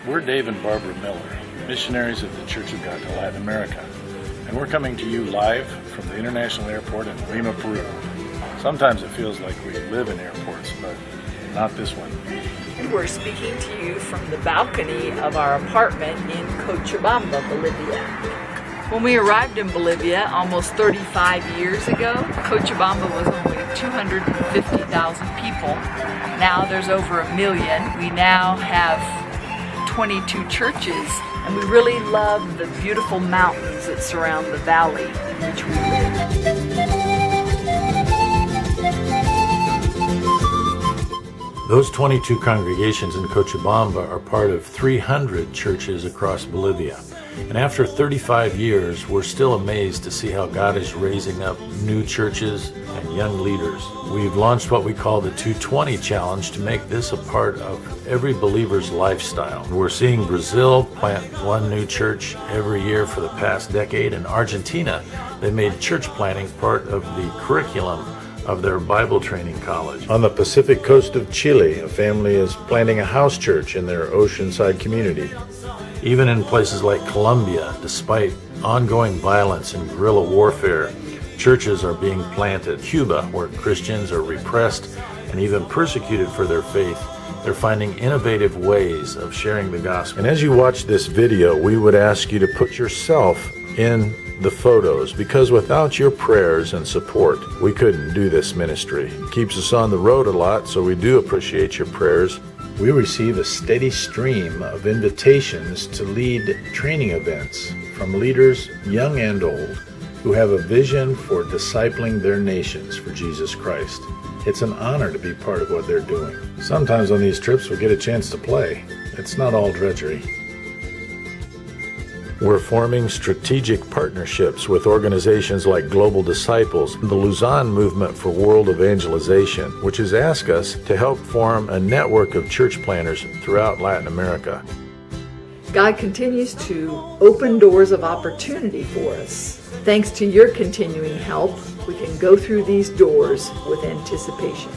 We're Dave and Barbara Miller, missionaries of the Church of God to Latin America, and we're coming to you live from the International Airport in Lima, Peru. Sometimes it feels like we live in airports, but not this one. We're speaking to you from the balcony of our apartment in Cochabamba, Bolivia. When we arrived in Bolivia almost 35 years ago, Cochabamba was only 250,000 people. Now there's over 1 million. We now have 22 churches, and we really love the beautiful mountains that surround the valley in which we live. Those 22 congregations in Cochabamba are part of 300 churches across Bolivia. And after 35 years, we're still amazed to see how God is raising up new churches and young leaders. We've launched what we call the 220 Challenge to make this a part of every believer's lifestyle. We're seeing Brazil plant one new church every year for the past decade. In Argentina, they made church planting part of the curriculum of their Bible training college. On the Pacific coast of Chile, a family is planting a house church in their oceanside community. Even in places like Colombia, despite ongoing violence and guerrilla warfare, churches are being planted. Cuba, where Christians are repressed and even persecuted for their faith, they're finding innovative ways of sharing the gospel. And as you watch this video, we would ask you to put yourself in the photos, because without your prayers and support, we couldn't do this ministry. It keeps us on the road a lot, so we do appreciate your prayers. We receive a steady stream of invitations to lead training events from leaders, young and old, who have a vision for discipling their nations for Jesus Christ. It's an honor to be part of what they're doing. Sometimes on these trips we get a chance to play. It's not all drudgery. We're forming strategic partnerships with organizations like Global Disciples, the Luzon Movement for World Evangelization, which has asked us to help form a network of church planters throughout Latin America. God continues to open doors of opportunity for us. Thanks to your continuing help, we can go through these doors with anticipation.